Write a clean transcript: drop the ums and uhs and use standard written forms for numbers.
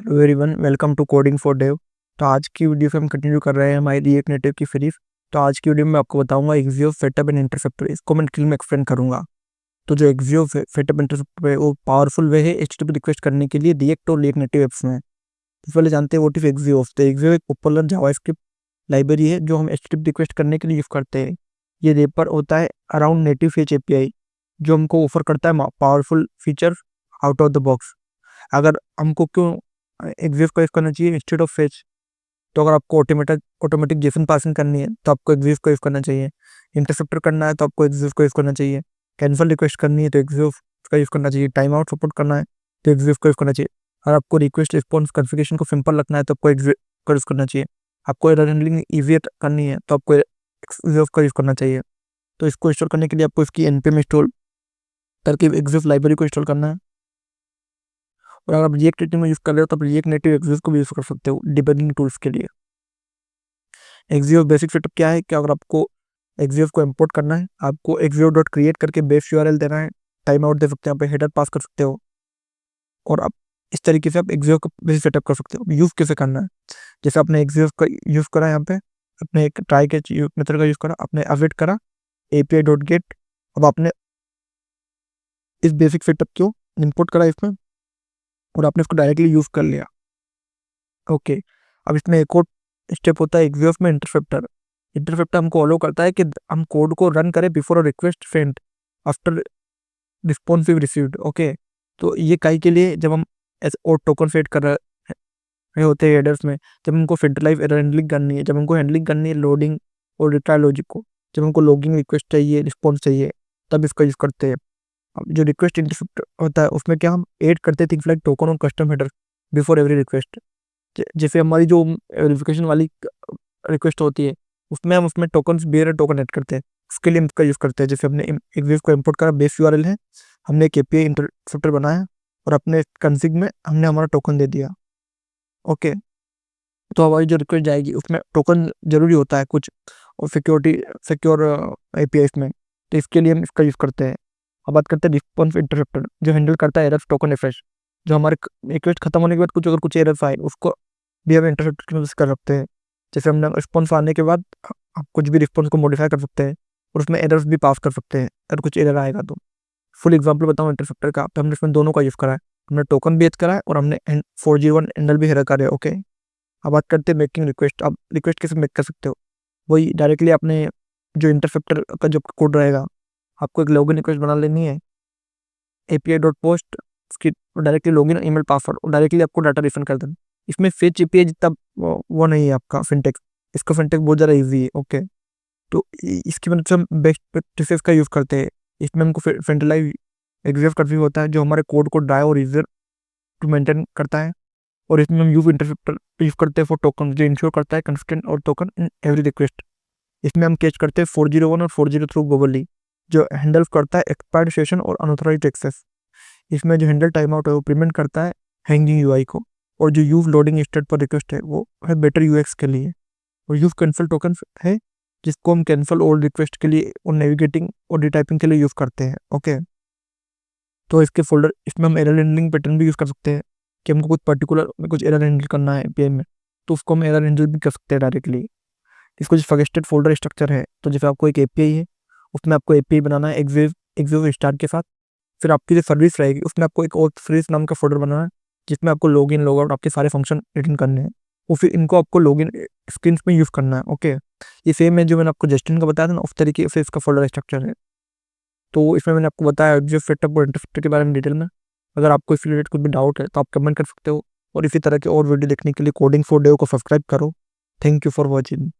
Hello everyone, welcome to coding for Dev. तो आज की वीडियो से हम कंटिन्यू कर रहे हैं हमारी रिएक्ट नेटिव की सीरीज। तो आज की वीडियो में आपको बताऊंगा एक्सियो सेटअप एंड इंटरसेप्टर। इसको मैं डिटेल में एक्सप्लेन करूंगा। तो जो एक्सियो सेटअप इंटरसेप्टर है वो पावरफुल वे है एचटीटीपी रिक्वेस्ट करने के लिए रिएक्ट और रिएक्ट नेटिव एप्स में। तो पहले जानते हैं व्हाट इज एक्सियो। तो एक्सियो एक पॉपुलर जावास्क्रिप्ट लाइब्रेरी है जो हम एचटीटीपी रिक्वेस्ट करने के लिए यूज करते हैं। ये रेपर होता है अराउंड नेटिव फेच एपीआई, जो हमको ऑफर करता है powerful feature out of the box. अगर हमको क्यों एक्सिस्ट को यूज करना चाहिए इंस्टेड ऑफ फेच, तो अगर आपको ऑटोमेटिक जेसन पासिंग करनी है तो आपको एक्सिस्ट को यूज करना चाहिए। इंटरसेप्टर करना है तो आपको एक्सिस्ट को यूज करना चाहिए। कैंसिल रिक्वेस्ट करनी है तो एक्सिस्ट का यूज करना चाहिए। टाइम आउट सपोर्ट करना है तो एक्सिस्ट को यूज करना चाहिए। अगर आपको रिक्वेस्ट रिस्पॉन्स कॉन्फ़िगरेशन को सिंपल रखना है तो आपको एक्सिस्ट का यूज करना चाहिए। आपको एरर हैंडलिंग ईजी करनी है तो आपको एक्सिस्ट का यूज करना चाहिए। तो इसको इंस्टॉल करने के लिए आपको इसकी npm इंस्टॉल करके एक्सिस्ट लाइब्रेरी को इंस्टॉल करना है। और अगर आप रिएक्ट नेटिव में यूज कर रहे हो तो आप रिएक्ट नेटिव एक्सिस्ट को भी यूज कर सकते हो डिबगिंग टूल्स के लिए। एक्सियो बेसिक सेटअप क्या है कि अगर आपको एक्सियो को इंपोर्ट करना है, आपको एक्सियो डॉट क्रिएट करके बेस यूआरएल देना है। टाइम आउट दे सकते हैं, यहाँ पे हेडर पास कर सकते हो। और आप इस तरीके से आप एक्सियो का बेसिक सेटअप कर सकते हो। यूज कैसे करना है, जैसे आपने एक्सियो का यूज करा, यहाँ पे अपने एक ट्राई कैच मेथड का यूज करा, आपने अवेट करा एपीआई डॉट गेट। अब आपने इस बेसिक सेटअप को इम्पोर्ट करा इसमें और आपने इसको डायरेक्टली यूज कर लिया। ओके, अब इसमें एक और स्टेप होता है एक्सियो में इंटरसेप्टर। इंटरसेप्टर हमको अलो करता है कि हम कोड को रन करें before a request send after response received. Okay, तो ये काई के लिए जब हम और टोकन सेट कर रहे होते हैं एडर्स में, जब हमको सेंट्रलाइज एरर हैंडलिंग करनी है, जब हमको हैंडलिंग करनी है लोडिंग और रिट्राई लॉजिक को, जब हमको लॉगिंग रिक्वेस्ट चाहिए, रिस्पॉन्स चाहिए, तब इसका यूज करते हैं। अब जो रिक्वेस्ट इंटरसेप्ट होता है उसमें क्या हम ऐड करते हैं थिंग्स लाइक टोकन और custom header before every request. जैसे हमारी जो वेरिफिकेशन वाली रिक्वेस्ट होती है उसमें हम उसमें टोकन बेयर टोकन ऐड करते हैं। उसके लिए हम इसका यूज करते हैं। जैसे हमने एक्सिस्ट को इंपोर्ट करा, बेस यूआरएल है, हमने एक एपीआई इंटरसेप्टर बनाया और अपने कॉन्फ़िग में हमने हमारा टोकन दे दिया। ओके, तो हमारी जो रिक्वेस्ट जाएगी उसमें टोकन जरूरी होता है कुछ, और सिक्योर एपीआई में, तो इसके लिए हम इसका यूज करते हैं। अब बात करते हैं रिस्पॉन्स इंटरसेप्टर, जो हैंडल करता है एरर टोकन रिफ्रेश। जो हमारे रिक्वेस्ट खत्म होने के बाद अगर कुछ एरर आए उसको भी हम इंटरसेप्टर की मदद से कर सकते हैं। जैसे हमने रिस्पॉन्स आने के बाद आप कुछ भी रिस्पॉन्स को मॉडिफाई कर सकते हैं और उसमें एरर्स भी पास कर सकते हैं अगर कुछ एरर आएगा तो। फुल एग्जांपल बताऊं इंटरसेप्टर का, तो हमने इसमें दोनों का यूज करा है। हमने टोकन भी एड करा है और हमने 401 हैंडल भी हेडर करा है। ओके, अब बात करते हैं मेकिंग रिक्वेस्ट। अब रिक्वेस्ट कैसे मेक कर सकते हो, वही डायरेक्टली आपने जो इंटरसेप्टर का जो कोड रहेगा, आपको एक लॉगिन रिक्वेस्ट बना लेनी है एपीआई डॉट पोस्ट, उसकी डायरेक्टली लॉगिन ईमेल पासवर्ड और डायरेक्टली आपको डाटा रिफंड कर देना। इसमें फेच एपीआई जितना वो नहीं है आपका फिनटेक्स, इसका फिनटेक्स बहुत ज़्यादा ईजी है। ओके, तो इसकी मदद से हम बेस्ट प्रैक्टिसेस का यूज़ करते हैं। इसमें हमको सेंट्रलाइज एग्जिस्ट करना होता है जो हमारे कोड को ड्राई और ईजियर टू मेंटेन करता है। और इसमें हम यूज इंटरसेप्टर यूज करते हैं फॉर टोकन, जो इंश्योर करता है कंसिस्टेंट और टोकन इन एवरी रिक्वेस्ट। इसमें हम कैच करते हैं 401 और 40 थ्रू ग्लोबली, जो हैंडल करता है एक्सपायर्ड सेशन और अनऑथराइज्ड एक्सेस। इसमें जो हैंडल टाइम आउट है वो प्रिवेंट करता है हैंगिंग यूआई को। और जो यूज लोडिंग स्टेट पर रिक्वेस्ट है वो है बेटर यूएक्स के लिए। और यूज कैंसिल टोकन है जिसको हम कैंसिल और रिक्वेस्ट के लिए और नेविगेटिंग और डिटाइपिंग के लिए यूज करते हैं। ओके, तो इसके फोल्डर, इसमें हम एरर हैंडलिंग पैटर्न भी यूज कर सकते हैं कि हमको कुछ पर्टिकुलर में कुछ एरर हैंडल करना है एपीआई में, तो उसको हम एरर हैंडल भी कर सकते हैं डायरेक्टली। इसको जो सजेस्टेड फोल्डर स्ट्रक्चर है, तो जैसे आपको एक एपीआई है उसमें आपको एपीआई बनाना है एक्सिस्ट स्टार के साथ। फिर आपकी जो सर्विस रहेगी उसमें आपको एक और सर्विस नाम का फोल्डर बनाना है जिसमें आपको लॉगिन लॉग आउट आपके सारे फंक्शन रिटर्न करने हैं। और फिर इनको आपको लॉगिन स्क्रीन में यूज़ करना है। ओके, ये सेम है जो मैंने आपको जस्टिन का बताया था ना, उस तरीके से इसका फोल्डर स्ट्रक्चर है। तो इसमें मैंने आपको बताया जो सेटअप और इंटरसेप्टर के बारे में डिटेल में। अगर आपको इस रिलेटेड कुछ भी डाउट है तो आप कमेंट कर सकते हो। और इसी तरह के और वीडियो देखने के लिए कोडिंग फॉर डेव को सब्सक्राइब करो। Thank you for watching.